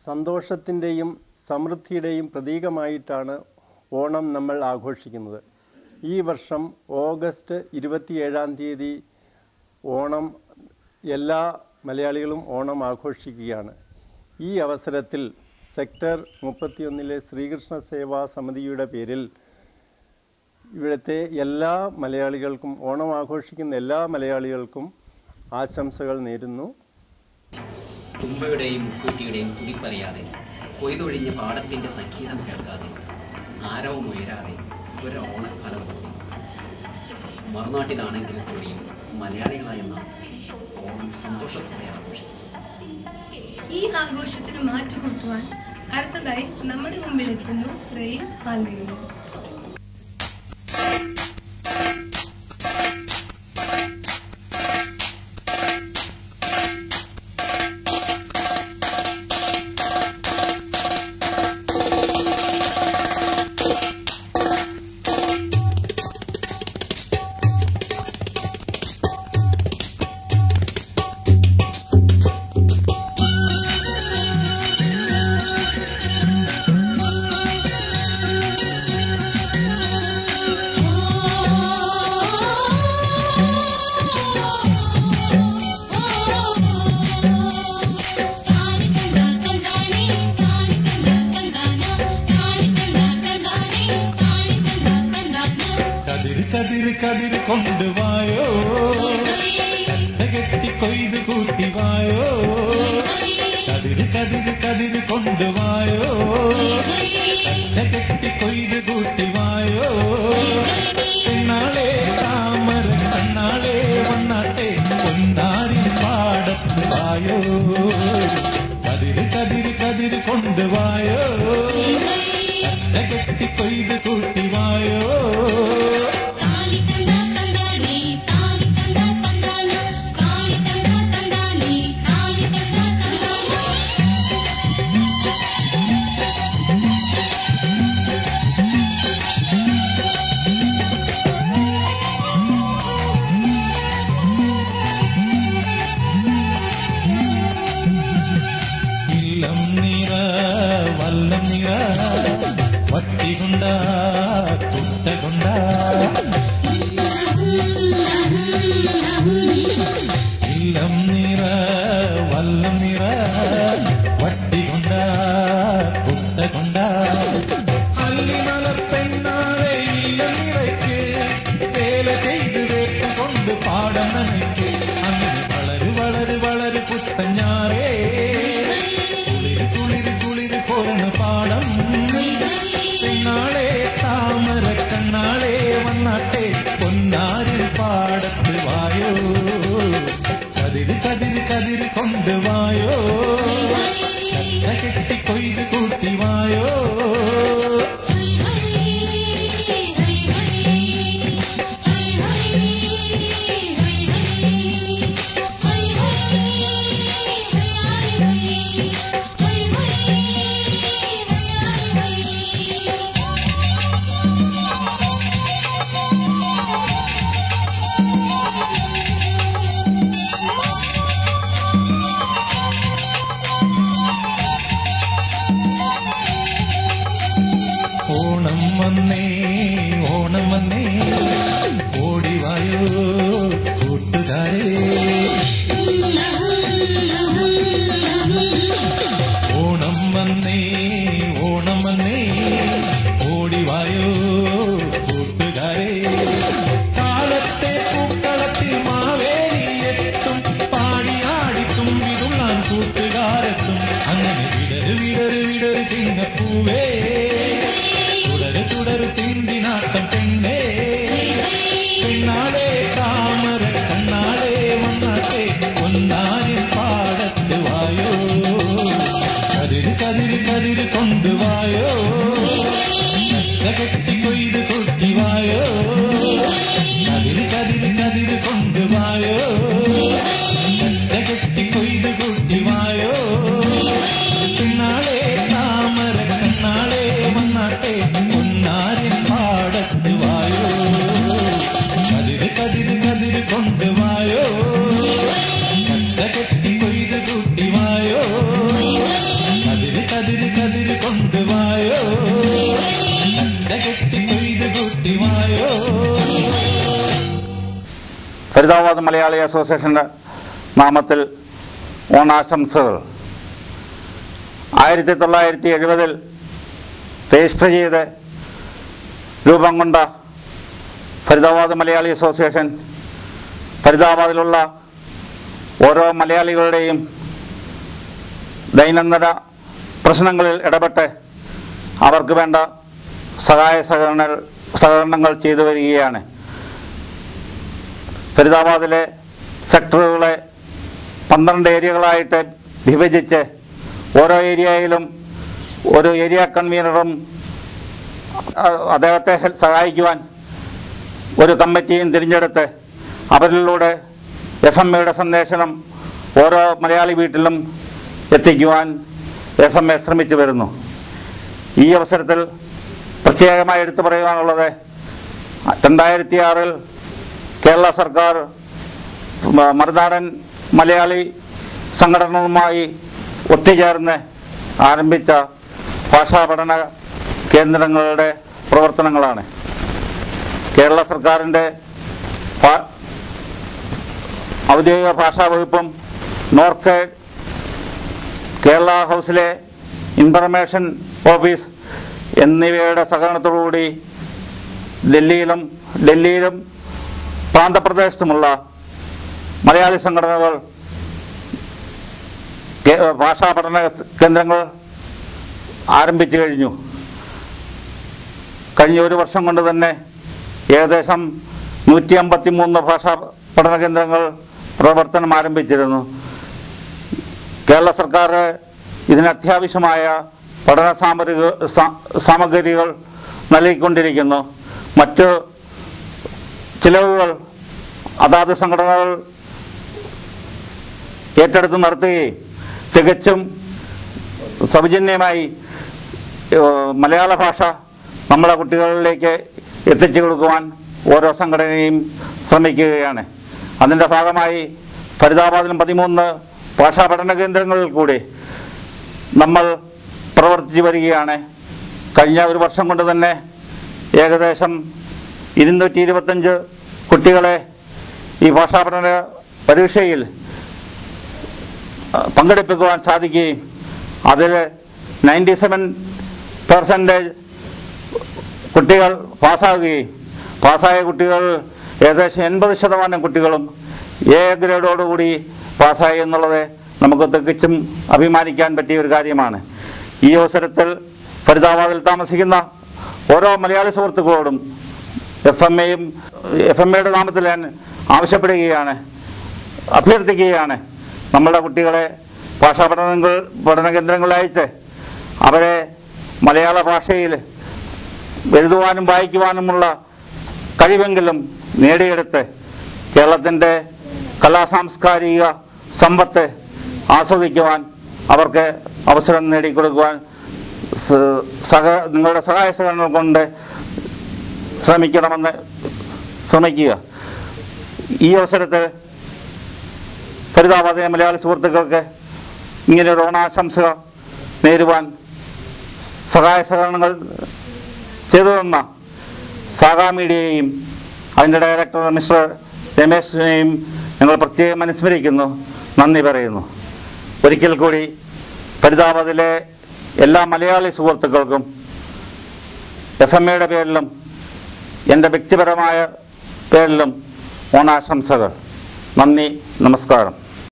സന്തോഷത്തിൻ്റെയും സമൃദ്ധിയുടെയും പ്രതീകമായിട്ടാണ് ഓണം നമ്മൾ ആഘോഷിക്കുന്നത്. ഈ വർഷം ഓഗസ്റ്റ് 27 ഓണം എല്ലാ മലയാളികളും ഓണം ആഘോഷിക്കുകയാണ്. ഈ അവസരത്തിൽ സെക്ടർ 31 ശ്രീകൃഷ്ണ സേവാ സമിതിയുടെ പേരിൽ ഇവിടുത്തെ എല്ലാ മലയാളികൾക്കും ഓണം ആഘോഷിക്കുന്ന എല്ലാ മലയാളികൾക്കും ആശംസകൾ നേരുന്നു. കുമ്പയുടെയും മുക്കൂറ്റിയുടെയും കുടിപ്പറിയാതെ കൊയ്തൊഴിഞ്ഞ പാടത്തിന്റെ സംഗീതം കേൾക്കാതെ ആരവും ഉയരാതെ ഒരു ഓണക്കാലം കൂടി മറുനാട്ടിലാണെങ്കിലും കൂടിയും മലയാളികളായ നാം ഓണം സന്തോഷത്തോടെ ആഘോഷിക്കും. ഈ ആഘോഷത്തിന് മാറ്റുകൂട്ടുവാൻ അടുത്തതായി നമ്മുടെ മുമ്പിൽ എത്തുന്നു ശ്രേയും മാൽവികയും. കതിർ കൊണ്ടുവായോ, കെട്ടി കൊയ്ത് കൂട്ടിവായോ. കതിർ കൊണ്ടുവായോ, കെട്ടി കൊയ്ത് കൂട്ടിവായോ. നാളെ താമര കണ്ണാളെ വന്നാട്ടെ പൊന്നാരി പാടത്ത് വായോ. കതിർ കൊണ്ടുവായോ, കെട്ടി കൊയ്ത് കൂട്ടിവായോ. വട്ടികൊണ്ട തുട്ടകൊണ്ട ഇല്ലം നിറ വല്ലം നിറ വട്ടികൊണ്ട തുട്ടകൊണ്ട. അല്ലിമല പെണ്ണാളെ ഇല്ലം നിറയ്ക്ക് വേല ചെയ്ത് വേട്ടുകൊണ്ട് പാടം നനയ്ക്ക്. അങ്ങനെ വളര് പുത്തഞ്ഞാറേ കുളിര് പോരണ പാടം. പെണ്ണാളെ താമര കണ്ണാളെ വന്നാട്ടെ പൊന്നാരിൽ പാടത്ത് വായോ. കതിർ കൊണ്ടുവായോ, കെട്ടി കൊയ്ത് കൂട്ടിവായോ. ഓണം വന്നേ ഓടിവായോ കൂട്ടുകാരേ. ഓണം വന്നേ ഓടിവായോ കൂട്ടുകാരേ. കാലത്തെ പൂക്കളത്തിൽ മാവേലി എത്തും, പാടിയാടി തുമ്പിതുള്ളാൻ കൂട്ടുകാരെത്തും. അങ്ങനെ വിടര് ചിങ്ങപ്പൂവേ, തുടരു തിന്തിനാട്ടം പെണ്ണേ. പെണ്ണാളെ താമര കണ്ണാളെ വന്നാട്ടെ പൊന്നാരിൽ പാടത്ത് വായോ. കതിർ കൊണ്ടുവായോ, കെട്ടി കൊയ്ത് കൂട്ടിവായോ. കതിർ കൊണ്ടുവായോ, കെട്ടി കൊയ്ത് കൂട്ടിവായോ. പെണ്ണാളെ താമര കണ്ണാളെ ഫരീദാബാദ് മലയാളി അസോസിയേഷൻ്റെ നാമത്തിൽ ഓണാശംസകൾ. 1970 രജിസ്റ്റർ ചെയ്ത് രൂപം കൊണ്ട ഫരീദാബാദ് മലയാളി അസോസിയേഷൻ ഫരീദാബാദിലുള്ള ഓരോ മലയാളികളുടെയും ദൈനംദിന പ്രശ്നങ്ങളിൽ ഇടപെട്ട് അവർക്ക് വേണ്ട സഹകരണങ്ങൾ ചെയ്തു വരികയാണ്. ഫരീദാബാദിലെ സെക്ടറുകളെ 12 ഏരിയകളായിട്ട് വിഭജിച്ച് ഓരോ ഏരിയയിലും ഒരു ഏരിയ കൺവീനറും അദ്ദേഹത്തെ സഹായിക്കുവാൻ ഒരു കമ്മിറ്റിയും തിരഞ്ഞെടുത്ത് അവരിലൂടെ FMAയുടെ സന്ദേശം ഓരോ മലയാളി വീട്ടിലും എത്തിക്കുവാൻ FMA ശ്രമിച്ചു വരുന്നു. ഈ അവസരത്തിൽ പ്രത്യേകമായി എടുത്തു പറയുവാനുള്ളത് 2006 കേരള സർക്കാർ മറുനാടൻ മലയാളി സംഘടനകളുമായി ഒത്തുചേർന്ന് ആരംഭിച്ച ഭാഷാ പഠന കേന്ദ്രങ്ങളുടെ പ്രവർത്തനങ്ങളാണ്. കേരള സർക്കാരിൻ്റെ ഔദ്യോഗിക ഭാഷാ വകുപ്പും നോർക്കെ കേരള ഹൗസിലെ ഇൻഫർമേഷൻ ഓഫീസ് എന്നിവയുടെ സഹകരണത്തോടുകൂടി ഡൽഹിയിലും പ്രാന്തപ്രദേശത്തുമുള്ള മലയാളി സംഘടനകൾ ഭാഷാ പഠന കേന്ദ്രങ്ങൾ ആരംഭിച്ചു കഴിഞ്ഞു. കഴിഞ്ഞ ഒരു വർഷം കൊണ്ട് തന്നെ ഏകദേശം 153 ഭാഷാ പഠന കേന്ദ്രങ്ങൾ പ്രവർത്തനം ആരംഭിച്ചിരുന്നു. കേരള സർക്കാർ ഇതിന് അത്യാവശ്യമായ പഠന സാമഗ്രികൾ നൽകിക്കൊണ്ടിരിക്കുന്നു. മറ്റ് ചിലവുകൾ അതാത് സംഘടനകൾ ഏറ്റെടുത്ത് നടത്തുകയും തികച്ചും സൗജന്യമായി മലയാള ഭാഷ നമ്മളെ കുട്ടികളിലേക്ക് എത്തിച്ചു കൊടുക്കുവാൻ ഓരോ സംഘടനയും ശ്രമിക്കുകയാണ്. അതിൻ്റെ ഭാഗമായി ഫരീദാബാദിലും 13 ഭാഷാ പഠന കേന്ദ്രങ്ങളിൽ കൂടി നമ്മൾ പ്രവർത്തിച്ചു വരികയാണ്. കഴിഞ്ഞ ഒരു വർഷം കൊണ്ട് തന്നെ ഏകദേശം 225 കുട്ടികളെ ഈ ഭാഷാ പഠന പരീക്ഷയിൽ പങ്കെടുപ്പിക്കുവാൻ സാധിക്കുകയും അതിൽ 97% കുട്ടികൾ പാസ്സാകുകയും പാസ്സായ കുട്ടികൾ ഏകദേശം 80% കുട്ടികളും A ഗ്രേഡോടുകൂടി പാസ്സായി എന്നുള്ളത് നമുക്ക് തികച്ചും അഭിമാനിക്കാൻ പറ്റിയ ഒരു കാര്യമാണ്. ഈ അവസരത്തിൽ ഫരീദാബാദിൽ താമസിക്കുന്ന ഓരോ മലയാളി സുഹൃത്തുക്കളോടും FMAയുടെ നാമത്തിൽ ഞാൻ ആവശ്യപ്പെടുകയാണ്, അഭ്യർത്ഥിക്കുകയാണ്. നമ്മളുടെ കുട്ടികളെ ഭാഷാ പഠന കേന്ദ്രങ്ങളിൽ അയച്ച് അവരെ മലയാള ഭാഷയിൽ എഴുതുവാനും വായിക്കുവാനുമുള്ള കഴിവെങ്കിലും നേടിയെടുത്ത് കേരളത്തിൻ്റെ കലാസാംസ്കാരിക സമ്പത്ത് ആസ്വദിക്കുവാൻ അവർക്ക് അവസരം നേടിക്കൊടുക്കുവാൻ നിങ്ങളുടെ സഹായ സഹകരണങ്ങൾ കൊണ്ട് ശ്രമിക്കുക. ഈ അവസരത്തിൽ ഫരീദാബാദിലെ മലയാളി സുഹൃത്തുക്കൾക്ക് ഇങ്ങനെയൊരു ഓണാശംസ നേരുവാൻ സഹായ സഹകരണങ്ങൾ ചെയ്തു തന്ന സാഗാ മീഡിയയെയും അതിൻ്റെ ഡയറക്ടർ മിസ്റ്റർ രമേശിനെയും ഞങ്ങൾ പ്രത്യേകം അനുസ്മരിക്കുന്നു, നന്ദി പറയുന്നു. ഒരിക്കൽ കൂടി ഫരീദാബാദിലെ എല്ലാ മലയാളി സുഹൃത്തുക്കൾക്കും FMAയുടെ പേരിലും എൻ്റെ വ്യക്തിപരമായ പേരിലും ഓണാശംസകൾ. നന്ദി, നമസ്കാരം.